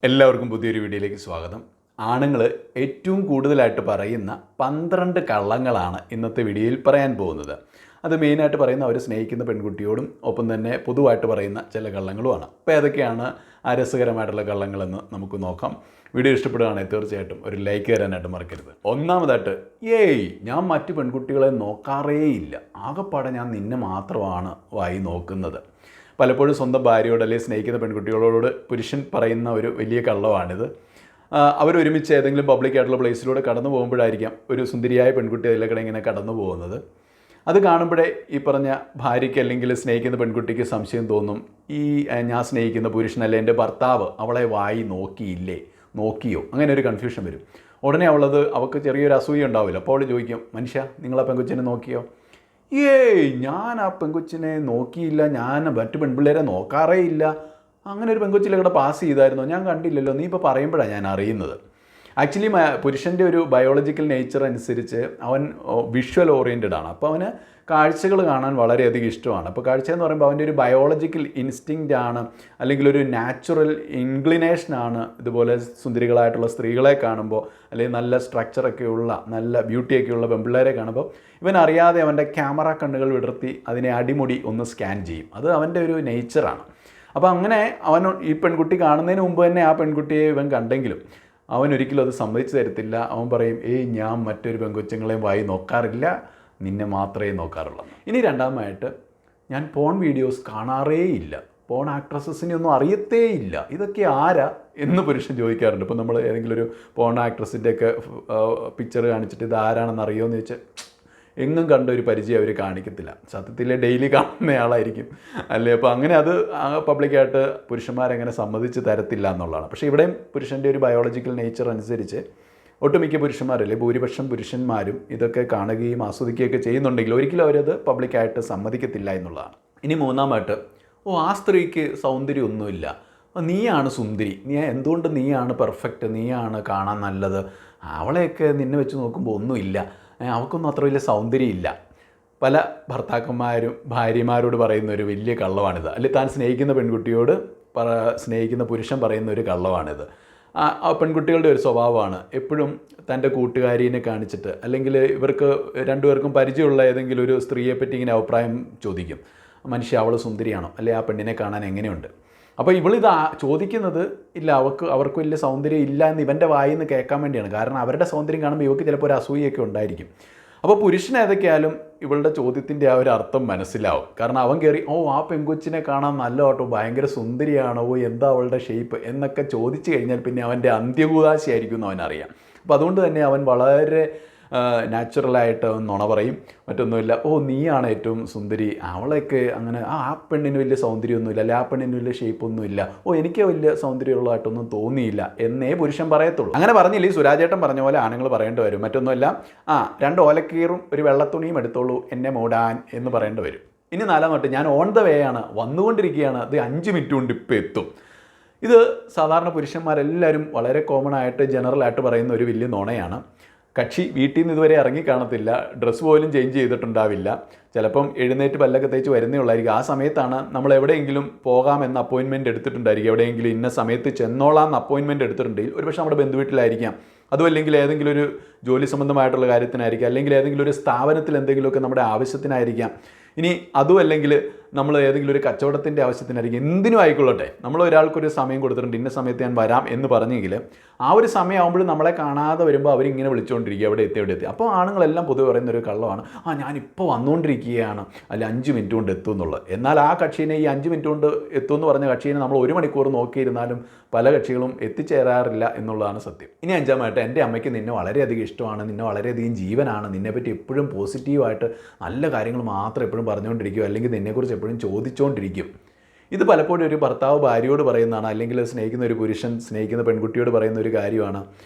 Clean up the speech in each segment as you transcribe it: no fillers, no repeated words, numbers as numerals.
എല്ലാവർക്കും പുതിയൊരു വീഡിയോയിലേക്ക് സ്വാഗതം. ആണുങ്ങൾ ഏറ്റവും കൂടുതലായിട്ട് പറയുന്ന 12 കള്ളങ്ങളാണ് ഇന്നത്തെ വീഡിയോയിൽ പറയാൻ പോകുന്നത്. അത് മെയിനായിട്ട് പറയുന്ന അവർ സ്നേഹിക്കുന്ന പെൺകുട്ടിയോടും ഒപ്പം തന്നെ പൊതുവായിട്ട് പറയുന്ന ചില കള്ളങ്ങളുമാണ്. അപ്പോൾ ഏതൊക്കെയാണ് ആ രസകരമായിട്ടുള്ള കള്ളങ്ങളെന്ന് നമുക്ക് നോക്കാം. വീഡിയോ ഇഷ്ടപ്പെടുകയാണെങ്കിൽ തീർച്ചയായിട്ടും ഒരു ലൈക്ക് തരാനായിട്ട് മറക്കരുത്. ഒന്നാമതായിട്ട്, ഞാൻ മറ്റു പെൺകുട്ടികളെ നോക്കാറേയില്ല, ആകെപ്പാടെ ഞാൻ നിന്നെ മാത്രമാണ് വായി നോക്കുന്നത്. പലപ്പോഴും സ്വന്തം ഭാര്യയോട് അല്ലെങ്കിൽ സ്നേഹിക്കുന്ന പെൺകുട്ടികളോട് പുരുഷൻ പറയുന്ന ഒരു വലിയ കള്ളമാണിത്. അവരൊരുമിച്ച് ഏതെങ്കിലും പബ്ലിക്കായിട്ടുള്ള പ്ലേസിലൂടെ കടന്നു പോകുമ്പോഴായിരിക്കാം ഒരു സുന്ദരിയായ പെൺകുട്ടി അതിലേക്കിടെ ഇങ്ങനെ കടന്നു പോകുന്നത്. അത് കാണുമ്പോഴേ ഈ പറഞ്ഞ ഭാര്യയ്ക്ക് അല്ലെങ്കിൽ സ്നേഹിക്കുന്ന പെൺകുട്ടിക്ക് സംശയം തോന്നും, ഞാൻ സ്നേഹിക്കുന്ന പുരുഷനല്ലേ എൻ്റെ ഭർത്താവ് അവളെ വായി നോക്കിയോ, അങ്ങനെ ഒരു കൺഫ്യൂഷൻ വരും. ഉടനെ അവൾക്ക് ചെറിയൊരു അസൂയ ഉണ്ടാവില്ല. അപ്പോൾ അവൾ ചോദിക്കും, മനുഷ്യ നിങ്ങളാ പെൺകൊച്ചിനെ നോക്കിയോ? ഞാൻ ആ പെൺകൊച്ചിനെ നോക്കിയില്ല, ഞാൻ മറ്റു പെൺപിള്ളേരെ നോക്കാറേ ഇല്ല, അങ്ങനെ ഒരു പെൺകൊച്ചിലൂടെ പാസ് ചെയ്തായിരുന്നോ, ഞാൻ കണ്ടില്ലല്ലോ, നീ ഇപ്പോൾ പറയുമ്പോഴാണ് ഞാൻ അറിയുന്നത്. ആക്ച്വലി പുരുഷൻ്റെ ഒരു ബയോളജിക്കൽ നേച്ചർ അനുസരിച്ച് അവൻ വിഷ്വൽ ഓറിയൻറ്റഡ് ആണ്. അപ്പോൾ അവന് കാഴ്ചകൾ കാണാൻ വളരെയധികം ഇഷ്ടമാണ്. അപ്പോൾ കാഴ്ച എന്ന് പറയുമ്പോൾ അവൻ്റെ ഒരു ബയോളജിക്കൽ ഇൻസ്റ്റിങ്ക്റ്റ് ആണ്, അല്ലെങ്കിൽ ഒരു നാച്ചുറൽ ഇൻക്ലിനേഷനാണ്. ഇതുപോലെ സുന്ദരികളായിട്ടുള്ള സ്ത്രീകളെ കാണുമ്പോൾ, അല്ലെങ്കിൽ നല്ല സ്ട്രക്ചറൊക്കെയുള്ള നല്ല ബ്യൂട്ടിയൊക്കെയുള്ള പെൺപിള്ളേരെ കാണുമ്പോൾ ഇവൻ അറിയാതെ അവൻ്റെ ക്യാമറ കണ്ണുകൾ വിടർത്തി അതിനെ അടിമുടി ഒന്ന് സ്കാൻ ചെയ്യും. അത് അവൻ്റെ ഒരു നേച്ചറാണ്. അപ്പോൾ അങ്ങനെ ഈ പെൺകുട്ടി കാണുന്നതിന് മുമ്പ് തന്നെ ആ പെൺകുട്ടിയെ ഇവൻ കണ്ടെങ്കിലും അവൻ ഒരിക്കലും അത് സമ്മതിച്ചു തരത്തില്ല. അവൻ പറയും, ഞാൻ മറ്റൊരു പെൺകൊച്ചുങ്ങളെയും വായി നോക്കാറില്ല, നിന്നെ മാത്രമേ നോക്കാറുള്ളൂ. ഇനി രണ്ടാമതായിട്ട്, ഞാൻ പോൺ വീഡിയോസ് കാണാറേ ഇല്ല, പോൺ ആക്ട്രസസിനെ ഒന്നും അറിയത്തേ ഇല്ല, ഇതൊക്കെ ആരാ എന്ന് പുരുഷൻ ചോദിക്കാറുണ്ട്. ഇപ്പോൾ നമ്മൾ ഏതെങ്കിലും ഒരു പോൺ ആക്ട്രസിൻ്റെയൊക്കെ പിക്ചർ കാണിച്ചിട്ട് ഇത് ആരാണെന്ന് അറിയുമോ ചോദിച്ചാൽ എങ്ങും കണ്ട ഒരു പരിചയം അവർ കാണിക്കത്തില്ല. സത്യത്തിൽ ഡെയിലി കാണുന്നയാളായിരിക്കും അല്ലേ. അപ്പോൾ അങ്ങനെ അത് പബ്ലിക്കായിട്ട് പുരുഷന്മാരെങ്ങനെ സമ്മതിച്ച് തരത്തില്ല എന്നുള്ളതാണ്. പക്ഷേ ഇവിടെയും പുരുഷൻ്റെ ഒരു ബയോളജിക്കൽ നേച്ചർ അനുസരിച്ച് ഒട്ടുമിക്ക പുരുഷന്മാരല്ലേ, ഭൂരിപക്ഷം പുരുഷന്മാരും ഇതൊക്കെ കാണുകയും ആസ്വദിക്കുകയൊക്കെ ചെയ്യുന്നുണ്ടെങ്കിൽ ഒരിക്കലും അവരത് പബ്ലിക്കായിട്ട് സമ്മതിക്കത്തില്ല എന്നുള്ളതാണ്. ഇനി മൂന്നാമായിട്ട്, ആ സ്ത്രീക്ക് സൗന്ദര്യമൊന്നുമില്ല, നീയാണ് സുന്ദരി, എന്തുകൊണ്ട് നീയാണ് പെർഫെക്റ്റ്, നീയാണ് കാണാൻ നല്ലത്, അവളെയൊക്കെ നിന്നെ വെച്ച് നോക്കുമ്പോൾ ഒന്നുമില്ല, അവൾക്കൊന്നും അത്ര വലിയ സൗന്ദര്യമില്ല. പല ഭർത്താക്കന്മാരും ഭാര്യമാരോട് പറയുന്ന ഒരു വലിയ കള്ളമാണിത്. അല്ലെങ്കിൽ താൻ സ്നേഹിക്കുന്ന പെൺകുട്ടിയോട് സ്നേഹിക്കുന്ന പുരുഷൻ പറയുന്ന ഒരു കള്ളമാണിത്. ആ പെൺകുട്ടികളുടെ ഒരു സ്വഭാവമാണ് എപ്പോഴും തൻ്റെ കൂട്ടുകാരിനെ കാണിച്ചിട്ട്, അല്ലെങ്കിൽ ഇവർക്ക് രണ്ടുപേർക്കും പരിചയമുള്ള ഏതെങ്കിലും ഒരു സ്ത്രീയെ പറ്റി ഇങ്ങനെ അഭിപ്രായം ചോദിക്കും. മനുഷ്യ അവൾ സുന്ദരിയാണോ, അല്ലെ ആ പെണ്ണിനെ കാണാൻ എങ്ങനെയുണ്ട്? അപ്പോൾ ഇവളിത് ചോദിക്കുന്നത് ഇല്ല, അവർക്ക് വലിയ സൗന്ദര്യം ഇല്ല എന്ന് ഇവൻ്റെ വായിൽ നിന്ന് കേൾക്കാൻ വേണ്ടിയാണ്. കാരണം അവരുടെ സൗന്ദര്യം കാണുമ്പോൾ ഇവർക്ക് ചിലപ്പോൾ ഒരു അസൂയൊക്കെ ഉണ്ടായിരിക്കും. അപ്പോൾ പുരുഷൻ ഏതൊക്കെയായാലും ഇവളുടെ ചോദ്യത്തിൻ്റെ ആ ഒരു അർത്ഥം മനസ്സിലാവും. കാരണം അവൻ കയറി, ആ പെൺകൊച്ചിനെ കാണാൻ നല്ല കേട്ടോ, ഭയങ്കര സുന്ദരിയാണോ, എന്താ അവളുടെ ഷേപ്പ് എന്നൊക്കെ ചോദിച്ചു കഴിഞ്ഞാൽ പിന്നെ അവൻ്റെ അന്ത്യകൂതാശയായിരിക്കും എന്ന് അവനറിയാം. അപ്പോൾ അതുകൊണ്ട് തന്നെ അവൻ വളരെ നാച്ചുറലായിട്ട് നുണ പറയും. മറ്റൊന്നുമില്ല, നീയാണ് ഏറ്റവും സുന്ദരി, അവളൊക്കെ അങ്ങനെ ആ പെണ്ണിന് വലിയ സൗന്ദര്യമൊന്നുമില്ല, അല്ലെ ആ പെണ്ണിന് വലിയ ഷേപ്പൊന്നുമില്ല, എനിക്ക് വലിയ സൗന്ദര്യമുള്ളതായിട്ടൊന്നും തോന്നിയില്ല എന്നേ പുരുഷൻ പറയത്തുള്ളൂ. അങ്ങനെ പറഞ്ഞില്ലേ, സുരാജേട്ടൻ പറഞ്ഞ പോലെ ആണുങ്ങൾ പറയേണ്ടി വരും. മറ്റൊന്നുമില്ല, 2 ഓലക്കീറും ഒരു വെള്ളത്തുണിയും എടുത്തോളൂ എന്നെ മൂടാൻ എന്ന് പറയേണ്ടി വരും. ഇനി നാലാമത്തെ, ഞാൻ ഓൺ ദ വേ ആണ്, വന്നുകൊണ്ടിരിക്കുകയാണ്, അത് 5 മിനിറ്റ് കൊണ്ട് ഇപ്പോൾ എത്തും. ഇത് സാധാരണ പുരുഷന്മാരെല്ലാവരും വളരെ കോമൺ ആയിട്ട് ജനറലായിട്ട് പറയുന്ന ഒരു വലിയ നുണയാണ്. കക്ഷി വീട്ടിൽ നിന്ന് ഇതുവരെ ഇറങ്ങി കാണത്തില്ല, ഡ്രസ്സ് പോലും ചേഞ്ച് ചെയ്തിട്ടുണ്ടാവില്ല, ചിലപ്പം എഴുന്നേറ്റ് പല്ലൊക്കെ തേച്ച് വരുന്നേ ഉള്ളായിരിക്കും. ആ സമയത്താണ് നമ്മൾ എവിടെയെങ്കിലും പോകാമെന്ന് അപ്പോയിൻമെൻറ്റ് എടുത്തിട്ടുണ്ടായിരിക്കും, എവിടെയെങ്കിലും ഇന്ന സമയത്ത് ചെന്നോളാമെന്ന് അപ്പോയിൻമെൻറ്റ് എടുത്തിട്ടുണ്ടെങ്കിൽ ഒരുപക്ഷെ നമ്മുടെ ബന്ധുവീട്ടിലായിരിക്കാം, അതുമല്ലെങ്കിൽ ഏതെങ്കിലും ഒരു ജോലി സംബന്ധമായിട്ടുള്ള കാര്യത്തിനായിരിക്കാം, അല്ലെങ്കിൽ ഏതെങ്കിലും ഒരു സ്ഥാപനത്തിൽ എന്തെങ്കിലുമൊക്കെ നമ്മുടെ ആവശ്യത്തിനായിരിക്കാം. ഇനി അതും അല്ലെങ്കിൽ നമ്മൾ ഏതെങ്കിലും ഒരു കച്ചവടത്തിൻ്റെ ആവശ്യത്തിനായിരിക്കും, എന്തിനും ആയിക്കൊള്ളട്ടെ, നമ്മൾ ഒരാൾക്കൊരു സമയം കൊടുത്തിട്ടുണ്ട്, ഇന്ന സമയത്ത് ഞാൻ വരാം എന്ന് പറഞ്ഞെങ്കിൽ ആ ഒരു സമയമാകുമ്പോഴും നമ്മളെ കാണാതെ വരുമ്പോൾ അവരിങ്ങനെ വിളിച്ചുകൊണ്ടിരിക്കുക, എവിടെ എത്തി. അപ്പോൾ ആണുങ്ങളെല്ലാം പൊതുവെ പറയുന്നൊരു കള്ളമാണ്, ഞാനിപ്പോൾ വന്നുകൊണ്ടിരിക്കുകയാണ്, അല്ല 5 മിനിറ്റ് കൊണ്ട് എത്തും എന്നുള്ളത്. എന്നാൽ ആ കക്ഷീനെ ഈ 5 മിനിറ്റ് കൊണ്ട് എത്തുമെന്ന് പറഞ്ഞ കക്ഷീനെ നമ്മൾ 1 മണിക്കൂർ നോക്കിയിരുന്നാലും പല കക്ഷികളും എത്തിച്ചേരാറില്ല എന്നുള്ളതാണ് സത്യം. ഇനി അഞ്ചാമായിട്ട്, എൻ്റെ അമ്മയ്ക്ക് നിന്നെ വളരെയധികം ഇഷ്ടമാണ്, നിന്നെ വളരെയധികം ജീവനാണ്, നിന്നെപ്പറ്റി എപ്പോഴും പോസിറ്റീവായിട്ട് നല്ല കാര്യങ്ങൾ മാത്രം എപ്പോഴും പറഞ്ഞുകൊണ്ടിരിക്കും, അല്ലെങ്കിൽ നിന്നെക്കുറിച്ച് എപ്പോഴും ചോദിച്ചുകൊണ്ടിരിക്കും. ഇത് പലപ്പോഴും ഒരു ഭർത്താവ് ഭാര്യയോട് പറയുന്നതാണ്, അല്ലെങ്കിൽ സ്നേഹിക്കുന്ന ഒരു പുരുഷൻ സ്നേഹിക്കുന്ന പെൺകുട്ടിയോട് പറയുന്ന ഒരു കാര്യമാണ്,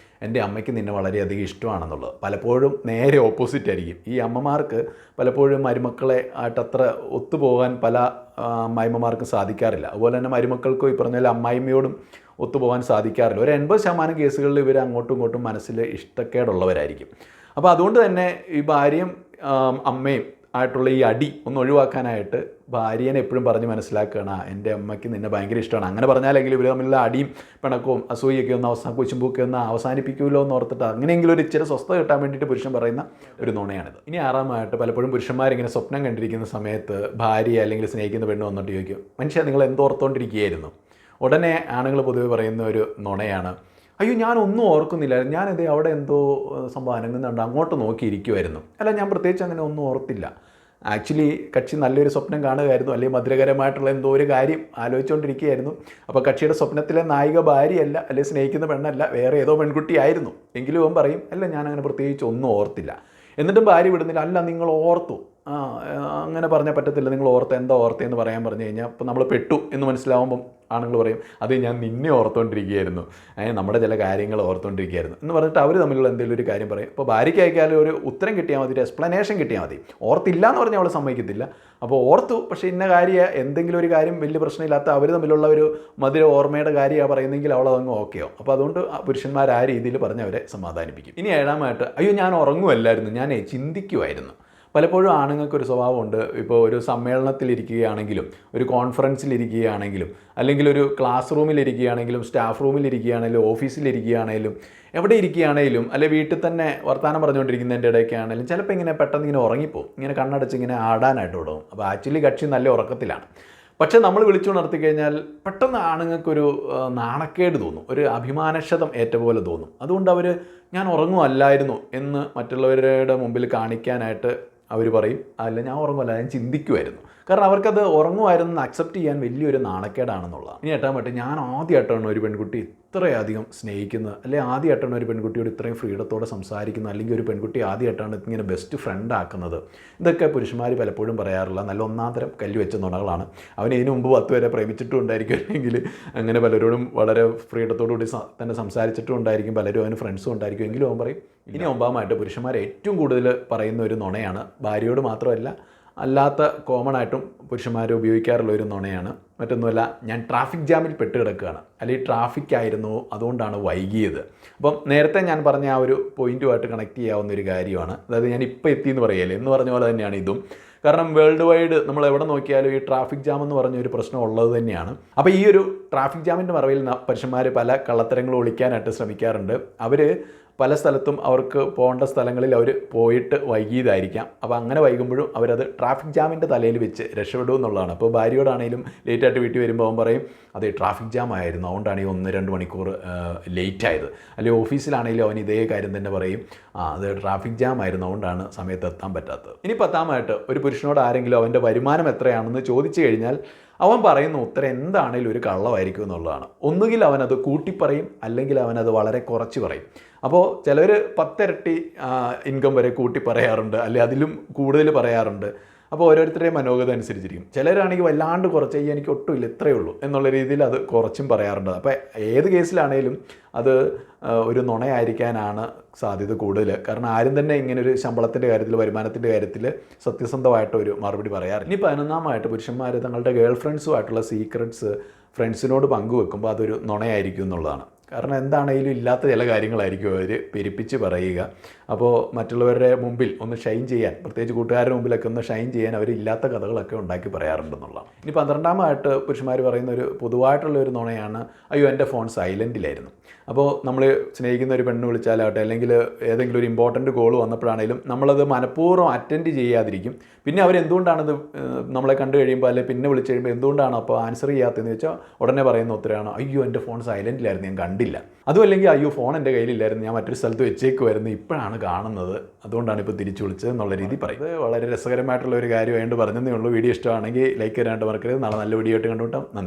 എൻ്റെ അമ്മയ്ക്ക് നിന്നെ വളരെയധികം ഇഷ്ടമാണെന്നുള്ളത്. പലപ്പോഴും നേരെ ഓപ്പോസിറ്റ് ആയിരിക്കും. ഈ അമ്മമാർക്ക് പലപ്പോഴും മരുമക്കളെ ആയിട്ടത്ര ഒത്തുപോകാൻ പല അമ്മായിമ്മമാർക്കും സാധിക്കാറില്ല. അതുപോലെ തന്നെ മരുമക്കൾക്കും ഈ പറഞ്ഞ പോലെ അമ്മായിമ്മയോടും ഒത്തുപോകാൻ സാധിക്കാറില്ല. ഒരു 80% കേസുകളിൽ ഇവർ അങ്ങോട്ടും ഇങ്ങോട്ടും മനസ്സിൽ ഇഷ്ടക്കേടുള്ളവരായിരിക്കും. അപ്പോൾ അതുകൊണ്ട് തന്നെ ഈ ഭാര്യയും അമ്മയും ആയിട്ടുള്ള ഈ അടി ഒന്ന് ഒഴിവാക്കാനായിട്ട് ഭാര്യനെ എപ്പോഴും പറഞ്ഞ് മനസ്സിലാക്കുകയാണ്, എൻ്റെ അമ്മയ്ക്ക് നിന്നെ ഭയങ്കര ഇഷ്ടമാണ്. അങ്ങനെ പറഞ്ഞാലെങ്കിലും ഇവർ തമ്മിലുള്ള അടിയും പിണക്കവും അസൂയൊക്കെ ഒന്ന് കുശുമ്പൊക്കെ ഒന്ന് അവസാനിപ്പിക്കുമല്ലോ എന്ന് ഓർത്തിട്ട് അങ്ങനെയെങ്കിലും ഒരു ഇച്ചിരി സ്വസ്ഥത കിട്ടാൻ വേണ്ടിയിട്ട് പുരുഷൻ പറയുന്ന ഒരു നുണയാണിത്. ഇനി ആറാമായിട്ട് പലപ്പോഴും പുരുഷന്മാരിങ്ങനെ സ്വപ്നം കണ്ടിരിക്കുന്ന സമയത്ത് ഭാര്യയെ അല്ലെങ്കിൽ സ്നേഹിക്കുന്ന പെണ്ണ് വന്നിട്ട് ചോദിക്കും, മനുഷ്യ നിങ്ങൾ എന്തോർത്തോണ്ടിരിക്കുകയായിരുന്നു? ഉടനെ ആണുങ്ങൾ പൊതുവെ പറയുന്ന ഒരു നുണയാണ്, അയ്യോ ഞാനൊന്നും ഓർക്കുന്നില്ലായിരുന്നു, ഞാനിത് അവിടെ എന്തോ സംഭവം അനങ്ങുന്നുണ്ട് അങ്ങോട്ട് നോക്കിയിരിക്കുമായിരുന്നു, അല്ല ഞാൻ പ്രത്യേകിച്ച് അങ്ങനെ ഒന്നും ഓർത്തില്ല. ആക്ച്വലി കക്ഷി നല്ലൊരു സ്വപ്നം കാണുകയായിരുന്നു, അല്ലെങ്കിൽ മധുരകരമായിട്ടുള്ള എന്തോ ഒരു കാര്യം ആലോചിച്ചുകൊണ്ടിരിക്കുകയായിരുന്നു. അപ്പോൾ കക്ഷിയുടെ സ്വപ്നത്തിലെ നായിക ഭാര്യയല്ല, അല്ലെങ്കിൽ സ്നേഹിക്കുന്ന പെണ്ണല്ല, വേറെ ഏതോ പെൺകുട്ടിയായിരുന്നു. എങ്കിലും അവൻ പറയും, അല്ല ഞാനങ്ങനെ പ്രത്യേകിച്ച് ഒന്നും ഓർത്തില്ല. എന്നിട്ടും ഭാര്യ വിടുന്നില്ല, അല്ല നിങ്ങൾ ഓർത്തു, അങ്ങനെ പറഞ്ഞാൽ പറ്റത്തില്ല, നിങ്ങൾ എന്താ ഓർത്തതെന്ന് പറയാൻ പറഞ്ഞു കഴിഞ്ഞാൽ അപ്പോൾ നമ്മൾ പെട്ടു എന്ന് മനസ്സിലാവുമ്പം ആണുങ്ങൾ പറയും, അത് ഞാൻ നിന്നെ ഓർത്തുകൊണ്ടിരിക്കുകയായിരുന്നു, നമ്മുടെ ചില കാര്യങ്ങൾ ഓർത്തുകൊണ്ടിരിക്കുകയായിരുന്നു എന്ന് പറഞ്ഞിട്ട് അവർ തമ്മിലുള്ള എന്തെങ്കിലും ഒരു കാര്യം പറയും. അപ്പോൾ ഭാര്യയ്ക്ക് അയക്കാലും ഒരു ഉത്തരം കിട്ടിയാൽ മതി, ഒരു എക്സ്പ്ലനേഷൻ കിട്ടിയാൽ മതി. ഓർത്തില്ല എന്ന് പറഞ്ഞാൽ അവൾ സമ്മതിക്കത്തില്ല. അപ്പോൾ ഓർത്തു, പക്ഷേ ഇന്ന കാര്യം എന്തെങ്കിലും ഒരു കാര്യം വലിയ പ്രശ്നമില്ലാത്ത അവർ തമ്മിലുള്ള ഒരു മധുര ഓർമ്മയുടെ കാര്യമാണ് പറയുന്നതെങ്കിൽ അവൾ അതങ്ങ് ഓക്കെയോ. അപ്പോൾ അതുകൊണ്ട് പുരുഷന്മാർ ആ രീതിയിൽ പറഞ്ഞ് അവരെ സമാധാനിപ്പിക്കും. ഇനി ഏഴാമായിട്ട്, അയ്യോ ഞാൻ ഉറങ്ങുമല്ലായിരുന്നു, ഞാൻ ചിന്തിക്കുമായിരുന്നു. പലപ്പോഴും ആണുങ്ങൾക്കൊരു സ്വഭാവമുണ്ട്, ഇപ്പോൾ ഒരു സമ്മേളനത്തിലിരിക്കുകയാണെങ്കിലും ഒരു കോൺഫറൻസിലിരിക്കുകയാണെങ്കിലും അല്ലെങ്കിൽ ഒരു ക്ലാസ് റൂമിലിരിക്കുകയാണെങ്കിലും സ്റ്റാഫ് റൂമിലിരിക്കുകയാണെങ്കിലും ഓഫീസിലിരിക്കുകയാണെങ്കിലും എവിടെ ഇരിക്കുകയാണെങ്കിലും അല്ലെ വീട്ടിൽ തന്നെ വർത്തമാനം പറഞ്ഞുകൊണ്ടിരിക്കുന്നതിൻ്റെ ഇടയ്ക്കാണെങ്കിലും ചിലപ്പോൾ ഇങ്ങനെ പെട്ടെന്ന് ഇങ്ങനെ ഉറങ്ങിപ്പോവും, ഇങ്ങനെ കണ്ണടച്ച് ഇങ്ങനെ ആടാനായിട്ട് തുടങ്ങും. അപ്പോൾ ആക്ച്വലി കക്ഷി നല്ല ഉറക്കത്തിലാണ്. പക്ഷേ നമ്മൾ വിളിച്ചുണർത്തി കഴിഞ്ഞാൽ പെട്ടെന്ന് ആണുങ്ങൾക്കൊരു നാണക്കേട് തോന്നും, ഒരു അഭിമാനക്ഷതം ഏറ്റ പോലെ തോന്നും. അതുകൊണ്ട് അവർ ഞാൻ ഉറങ്ങുമല്ലായിരുന്നു എന്ന് മറ്റുള്ളവരുടെ മുമ്പിൽ കാണിക്കാനായിട്ട് അവർ പറയും, അല്ല ഞാൻ ഉറങ്ങുമല്ല, ഞാൻ ചിന്തിക്കുമായിരുന്നു. കാരണം അവർക്കത് ഉറങ്ങുമായിരുന്നു അക്സെപ്റ്റ് ചെയ്യാൻ വലിയൊരു നാണക്കേടാണെന്നുള്ളതാണ്. ഇനി എട്ടാൻ ഞാൻ ആദ്യമായിട്ടാണ് ഒരു പെൺകുട്ടി ഇത്രയധികം സ്നേഹിക്കുന്നത്, അല്ലെങ്കിൽ ആദ്യമായിട്ടാണ് ഒരു പെൺകുട്ടിയോട് ഇത്രയും ഫ്രീഡത്തോടെ സംസാരിക്കുന്നത്, അല്ലെങ്കിൽ ഒരു പെൺകുട്ടി ആദ്യമായിട്ടാണ് ഇങ്ങനെ ബെസ്റ്റ് ഫ്രണ്ട് ആക്കുന്നത്. ഇതൊക്കെ പുരുഷന്മാർ പലപ്പോഴും പറയാറില്ല, നല്ല ഒന്നാന്തരം കല്ല് വെച്ച നുണകളാണ്. അവൻ ഇതിനു മുമ്പ് 10 വരെ പ്രേമിച്ചിട്ടും ഉണ്ടായിരിക്കും, അല്ലെങ്കിൽ അങ്ങനെ പലരോടും വളരെ ഫ്രീഡത്തോടുകൂടി തന്നെ സംസാരിച്ചിട്ടും ഉണ്ടായിരിക്കും, പലരും അവന് ഫ്രണ്ട്സും ഉണ്ടായിരിക്കും. എങ്കിലും അവൻ പറയും. ഇനി ഒമ്പതാമായിട്ട് പുരുഷന്മാർ ഏറ്റവും കൂടുതൽ പറയുന്ന ഒരു നുണയാണ്, ഭാര്യയോട് മാത്രമല്ല അല്ലാത്ത കോമൺ ആയിട്ടും പുരുഷന്മാർ ഉപയോഗിക്കാറുള്ള ഒരു നുണയാണ്. മറ്റൊന്നുമല്ല, ഞാൻ ട്രാഫിക് ജാമിൽ പെട്ട് കിടക്കുകയാണ്, അല്ലെങ്കിൽ ട്രാഫിക് ആയിരുന്നു അതുകൊണ്ടാണ് വൈകിയത്. അപ്പം നേരത്തെ ഞാൻ പറഞ്ഞ ആ ഒരു പോയിൻറ്റുമായിട്ട് കണക്ട് ചെയ്യാവുന്ന ഒരു കാര്യമാണ്. അതായത് ഞാൻ ഇപ്പോൾ എത്തിയെന്ന് പറയല്ലേ എന്ന് പറഞ്ഞ പോലെ തന്നെയാണ് ഇതും. കാരണം വേൾഡ് വൈഡ് നമ്മൾ എവിടെ നോക്കിയാലും ഈ ട്രാഫിക് ജാം എന്ന് പറഞ്ഞൊരു പ്രശ്നം ഉള്ളത് തന്നെയാണ്. അപ്പോൾ ഈ ഒരു ട്രാഫിക് ജാമിൻ്റെ മറവിൽ പുരുഷന്മാർ പല കള്ളത്തരങ്ങൾ ഒളിക്കാനായിട്ട് ശ്രമിക്കാറുണ്ട്. അവർ പല സ്ഥലത്തും അവർക്ക് പോകേണ്ട സ്ഥലങ്ങളിൽ അവർ പോയിട്ട് വൈകിയതായിരിക്കാം. അപ്പോൾ അങ്ങനെ വൈകുമ്പോഴും അവരത് ട്രാഫിക് ജാമിൻ്റെ തലയിൽ വെച്ച് രക്ഷപ്പെടും എന്നുള്ളതാണ്. അപ്പോൾ ഭാര്യയോടാണെങ്കിലും ലേറ്റായിട്ട് വീട്ടിൽ വരുമ്പോൾ അവൻ പറയും, അത് ട്രാഫിക് ജാം ആയിരുന്നു, അതുകൊണ്ടാണ് ഈ 1-2 മണിക്കൂർ ലേറ്റ് ആയത്. അല്ലെങ്കിൽ ഓഫീസിലാണെങ്കിലും അവൻ ഇതേ കാര്യം തന്നെ പറയും, അത് ട്രാഫിക് ജാം ആയിരുന്നു, അതുകൊണ്ടാണ് സമയത്ത് എത്താൻ പറ്റാത്തത്. ഇനി 10ാമായിട്ട്, ഒരു പുരുഷനോട് ആരെങ്കിലും അവൻ്റെ വരുമാനം എത്രയാണെന്ന് ചോദിച്ചു കഴിഞ്ഞാൽ അവൻ പറയുന്ന ഉത്തരം എന്താണേലും ഒരു കള്ളമായിരിക്കും എന്നുള്ളതാണ്. ഒന്നുകിൽ അവനത് കൂട്ടിപ്പറയും, അല്ലെങ്കിൽ അവനത് വളരെ കുറച്ച് പറയും. അപ്പോൾ ചിലർ 10 ഇരട്ടി ഇൻകം വരെ കൂട്ടി പറയാറുണ്ട്, അല്ലെങ്കിൽ അതിലും കൂടുതൽ പറയാറുണ്ട്. അപ്പോൾ ഓരോരുത്തരുടെയും മനോഗത അനുസരിച്ചിരിക്കും. ചിലരാണെങ്കിൽ വല്ലാണ്ട് കുറച്ച് എനിക്ക് ഒട്ടുമില്ല ഇത്രയേ ഉള്ളൂ എന്നുള്ള രീതിയിൽ അത് കുറച്ചും പറയാറുണ്ട്. അപ്പോൾ ഏത് കേസിലാണേലും അത് ഒരു നുണയായിരിക്കാനാണ് സാധ്യത കൂടുതൽ. കാരണം ആരും തന്നെ ഇങ്ങനെ ഒരു ശമ്പളത്തിൻ്റെ കാര്യത്തിൽ വരുമാനത്തിൻ്റെ കാര്യത്തിൽ സത്യസന്ധമായിട്ട് ഒരു മറുപടി പറയാറ്. ഇനി 11ാമായിട്ട് പുരുഷന്മാർ തങ്ങളുടെ ഗേൾ ഫ്രണ്ട്സുമായിട്ടുള്ള സീക്രട്സ് ഫ്രണ്ട്സിനോട് പങ്കുവെക്കുമ്പോൾ അതൊരു നുണയായിരിക്കും എന്നുള്ളതാണ്. കാരണം എന്താണെങ്കിലും ഇല്ലാത്ത ചില കാര്യങ്ങളായിരിക്കും അവർ പെരുപ്പിച്ച് പറയുക. അപ്പോൾ മറ്റുള്ളവരുടെ മുമ്പിൽ ഒന്ന് ഷൈൻ ചെയ്യാൻ, പ്രത്യേകിച്ച് കൂട്ടുകാരുടെ മുമ്പിലൊക്കെ ഒന്ന് ഷൈൻ ചെയ്യാൻ അവർ ഇല്ലാത്ത കഥകളൊക്കെ ഉണ്ടാക്കി പറയാറുണ്ടെന്നുള്ളതാണ്. ഇനി 12ാമായിട്ട് പുരുഷന്മാർ പറയുന്ന ഒരു പൊതുവായിട്ടുള്ള ഒരു നുണയാണ്, അയ്യോ എൻ്റെ ഫോൺ സൈലൻറ്റിലായിരുന്നു. അപ്പോൾ നമ്മൾ സ്നേഹിക്കുന്ന ഒരു പെണ്ണ് വിളിച്ചാലാവട്ടെ, അല്ലെങ്കിൽ ഏതെങ്കിലും ഒരു ഇമ്പോർട്ടൻറ്റ് കോൾ വന്നപ്പോഴാണെങ്കിലും നമ്മളത് മനഃപൂർവ്വം അറ്റൻഡ് ചെയ്യാതിരിക്കും. പിന്നെ അവരെന്തുകൊണ്ടാണത് നമ്മളെ കണ്ടു കഴിയുമ്പോൾ അല്ലെങ്കിൽ പിന്നെ വിളിച്ച് കഴിയുമ്പോൾ എന്തുകൊണ്ടാണ് അപ്പോൾ ആൻസർ ചെയ്യാത്തതെന്ന് വെച്ചാൽ ഉടനെ പറയുന്ന ഉത്തരമാണ്, അയ്യോ എൻ്റെ ഫോൺ സൈലൻറ്റിലായിരുന്നു, ഞാൻ കണ്ടില്ല. അതും അല്ലെങ്കിൽ അയ്യോ ഫോൺ എൻ്റെ കയ്യിലില്ലായിരുന്നു, ഞാൻ മറ്റൊരു സ്ഥലത്ത് വെച്ചേക്കുമായിരുന്നു, ഇപ്പോഴാണ് കാണുന്നത്, അതുകൊണ്ടാണ് ഇപ്പോൾ തിരിച്ചു വിളിച്ചത് എന്നുള്ള രീതി പറയും. ഇത് വളരെ രസകരമായിട്ടുള്ള ഒരു കാര്യമായിട്ട് പറഞ്ഞതേ ഉള്ളൂ. വീഡിയോ ഇഷ്ടമാണെങ്കിൽ ലൈക്ക് തരാനായിട്ട് മറക്കരുത്. നാളെ നല്ല വീഡിയോ ആയിട്ട് കണ്ടുമുട്ടാം. നന്ദി.